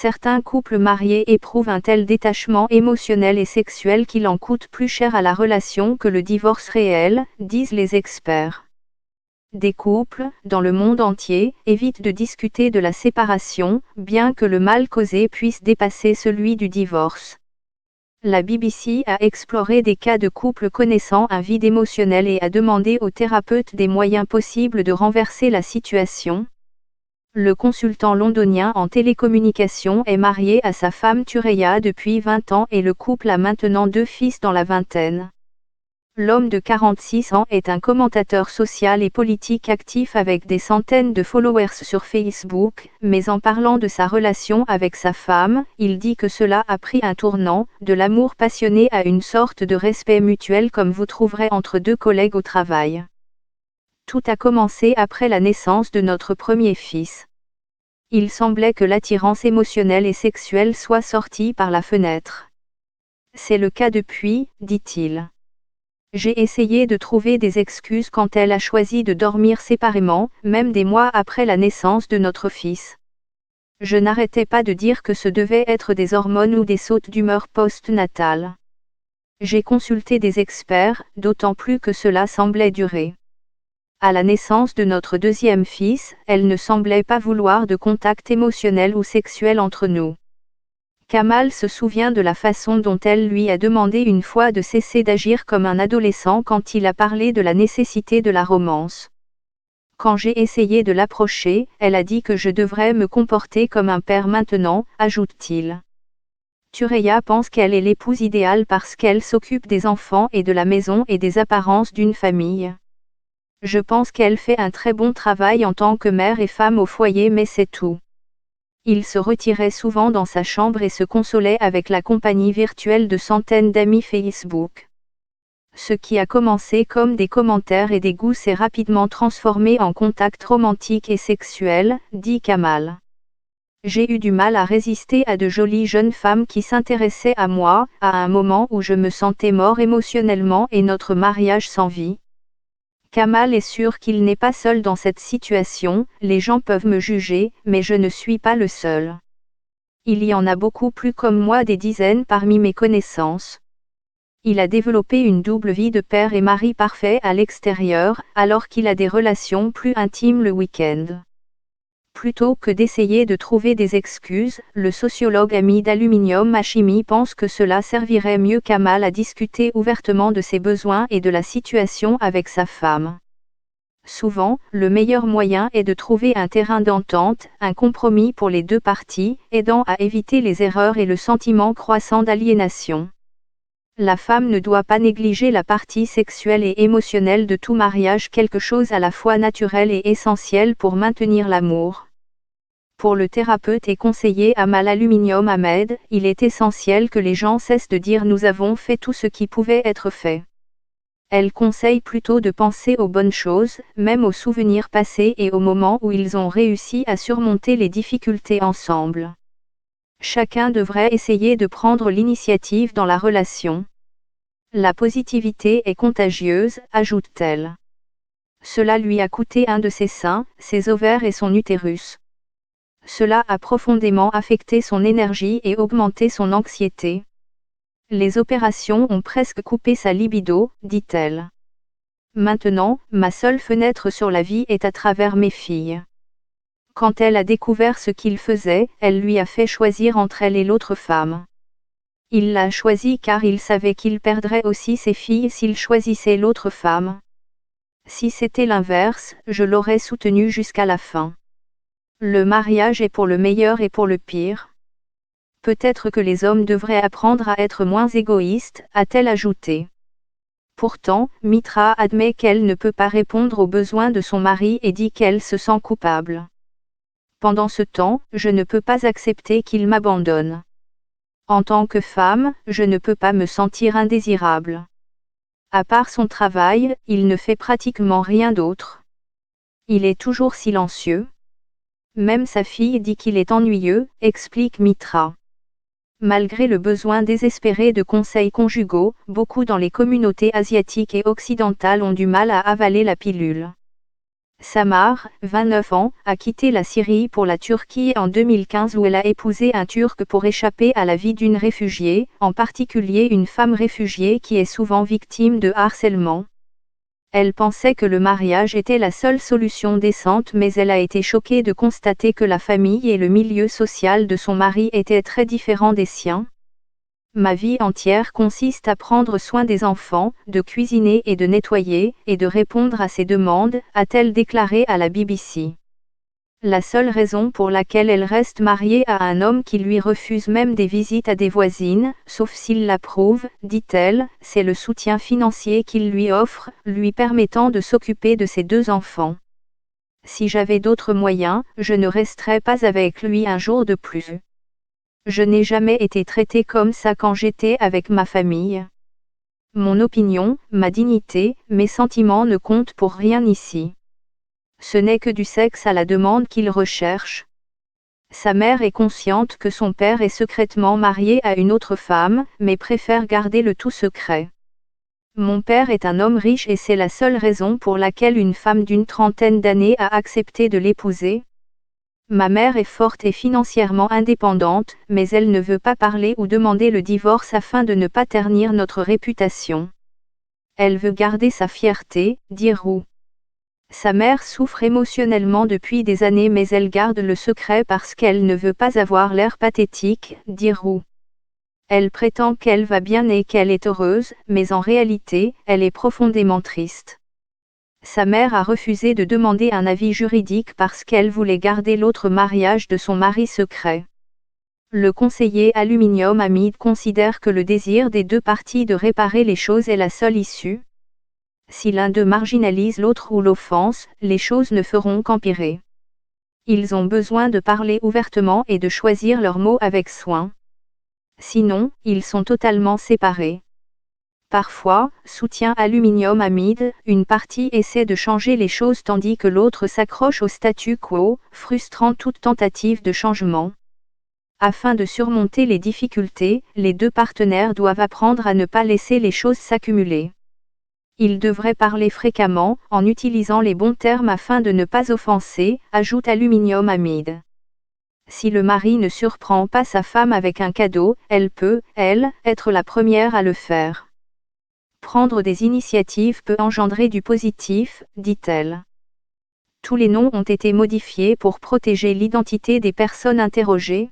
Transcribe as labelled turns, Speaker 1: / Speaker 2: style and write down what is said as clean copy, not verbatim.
Speaker 1: Certains couples mariés éprouvent un tel détachement émotionnel et sexuel qu'il en coûte plus cher à la relation que le divorce réel, disent les experts. Des couples, dans le monde entier, évitent de discuter de la séparation, bien que le mal causé puisse dépasser celui du divorce. La BBC a exploré des cas de couples connaissant un vide émotionnel et a demandé aux thérapeutes des moyens possibles de renverser la situation. Le consultant londonien en télécommunications est marié à sa femme Thureya depuis 20 ans et le couple a maintenant 2 fils dans la vingtaine. L'homme de 46 ans est un commentateur social et politique actif avec des centaines de followers sur Facebook, mais en parlant de sa relation avec sa femme, il dit que cela a pris un tournant, de l'amour passionné à une sorte de respect mutuel comme vous trouverez entre 2 collègues au travail. Tout a commencé après la naissance de notre premier fils. Il semblait que l'attirance émotionnelle et sexuelle soit sortie par la fenêtre. C'est le cas depuis, dit-il. J'ai essayé de trouver des excuses quand elle a choisi de dormir séparément, même des mois après la naissance de notre fils. Je n'arrêtais pas de dire que ce devait être des hormones ou des sautes d'humeur post-natales. J'ai consulté des experts, d'autant plus que cela semblait durer. À la naissance de notre deuxième fils, elle ne semblait pas vouloir de contact émotionnel ou sexuel entre nous. Kamal se souvient de la façon dont elle lui a demandé une fois de cesser d'agir comme un adolescent quand il a parlé de la nécessité de la romance. Quand j'ai essayé de l'approcher, elle a dit que je devrais me comporter comme un père maintenant, ajoute-t-il. Thureya pense qu'elle est l'épouse idéale parce qu'elle s'occupe des enfants et de la maison et des apparences d'une famille. Je pense qu'elle fait un très bon travail en tant que mère et femme au foyer, mais c'est tout. Il se retirait souvent dans sa chambre et se consolait avec la compagnie virtuelle de centaines d'amis Facebook. Ce qui a commencé comme des commentaires et des goûts s'est rapidement transformé en contact romantique et sexuel, dit Kamal. J'ai eu du mal à résister à de jolies jeunes femmes qui s'intéressaient à moi, à un moment où je me sentais mort émotionnellement et notre mariage sans vie. Kamal est sûr qu'il n'est pas seul dans cette situation, les gens peuvent me juger, mais je ne suis pas le seul. Il y en a beaucoup plus comme moi, des dizaines parmi mes connaissances. Il a développé une double vie de père et mari parfait à l'extérieur, alors qu'il a des relations plus intimes le week-end. Plutôt que d'essayer de trouver des excuses, le sociologue ami d'Aluminium Hashimi pense que cela servirait mieux Kamal à discuter ouvertement de ses besoins et de la situation avec sa femme. Souvent, le meilleur moyen est de trouver un terrain d'entente, un compromis pour les 2 parties, aidant à éviter les erreurs et le sentiment croissant d'aliénation. La femme ne doit pas négliger la partie sexuelle et émotionnelle de tout mariage, quelque chose à la fois naturel et essentiel pour maintenir l'amour. Pour le thérapeute et conseiller Amal Aluminium Ahmed, il est essentiel que les gens cessent de dire nous avons fait tout ce qui pouvait être fait. Elle conseille plutôt de penser aux bonnes choses, même aux souvenirs passés et aux moments où ils ont réussi à surmonter les difficultés ensemble. Chacun devrait essayer de prendre l'initiative dans la relation. La positivité est contagieuse, ajoute-t-elle. Cela lui a coûté un de ses seins, ses ovaires et son utérus. Cela a profondément affecté son énergie et augmenté son anxiété. Les opérations ont presque coupé sa libido, dit-elle. Maintenant, ma seule fenêtre sur la vie est à travers mes filles. Quand elle a découvert ce qu'il faisait, elle lui a fait choisir entre elle et l'autre femme. Il l'a choisie car il savait qu'il perdrait aussi ses filles s'il choisissait l'autre femme. Si c'était l'inverse, je l'aurais soutenu jusqu'à la fin. Le mariage est pour le meilleur et pour le pire. Peut-être que les hommes devraient apprendre à être moins égoïstes, a-t-elle ajouté. Pourtant, Mitra admet qu'elle ne peut pas répondre aux besoins de son mari et dit qu'elle se sent coupable. Pendant ce temps, je ne peux pas accepter qu'il m'abandonne. En tant que femme, je ne peux pas me sentir indésirable. À part son travail, il ne fait pratiquement rien d'autre. Il est toujours silencieux. Même sa fille dit qu'il est ennuyeux, explique Mitra. Malgré le besoin désespéré de conseils conjugaux, beaucoup dans les communautés asiatiques et occidentales ont du mal à avaler la pilule. Samar, 29 ans, a quitté la Syrie pour la Turquie en 2015 où elle a épousé un Turc pour échapper à la vie d'une réfugiée, en particulier une femme réfugiée qui est souvent victime de harcèlement. Elle pensait que le mariage était la seule solution décente mais elle a été choquée de constater que la famille et le milieu social de son mari étaient très différents des siens. Ma vie entière consiste à prendre soin des enfants, de cuisiner et de nettoyer, et de répondre à ses demandes, a-t-elle déclaré à la BBC. La seule raison pour laquelle elle reste mariée à un homme qui lui refuse même des visites à des voisines, sauf s'il l'approuve, dit-elle, c'est le soutien financier qu'il lui offre, lui permettant de s'occuper de ses 2 enfants. Si j'avais d'autres moyens, je ne resterais pas avec lui un jour de plus. Je n'ai jamais été traitée comme ça quand j'étais avec ma famille. Mon opinion, ma dignité, mes sentiments ne comptent pour rien ici. Ce n'est que du sexe à la demande qu'il recherche. Sa mère est consciente que son père est secrètement marié à une autre femme, mais préfère garder le tout secret. Mon père est un homme riche et c'est la seule raison pour laquelle une femme d'une trentaine d'années a accepté de l'épouser. Ma mère est forte et financièrement indépendante, mais elle ne veut pas parler ou demander le divorce afin de ne pas ternir notre réputation. Elle veut garder sa fierté, dit Roux. Sa mère souffre émotionnellement depuis des années mais elle garde le secret parce qu'elle ne veut pas avoir l'air pathétique, dit Roux. Elle prétend qu'elle va bien et qu'elle est heureuse, mais en réalité, elle est profondément triste. Sa mère a refusé de demander un avis juridique parce qu'elle voulait garder l'autre mariage de son mari secret. Le conseiller Aluminium Hamid considère que le désir des 2 parties de réparer les choses est la seule issue. Si l'un d'eux marginalise l'autre ou l'offense, les choses ne feront qu'empirer. Ils ont besoin de parler ouvertement et de choisir leurs mots avec soin. Sinon, ils sont totalement séparés. Parfois, soutient Aluminium Hamid, une partie essaie de changer les choses tandis que l'autre s'accroche au statu quo, frustrant toute tentative de changement. Afin de surmonter les difficultés, les 2 partenaires doivent apprendre à ne pas laisser les choses s'accumuler. Ils devraient parler fréquemment, en utilisant les bons termes afin de ne pas offenser, ajoute Aluminium Hamid. Si le mari ne surprend pas sa femme avec un cadeau, elle peut, elle, être la première à le faire. Prendre des initiatives peut engendrer du positif, dit-elle. Tous les noms ont été modifiés pour protéger l'identité des personnes interrogées.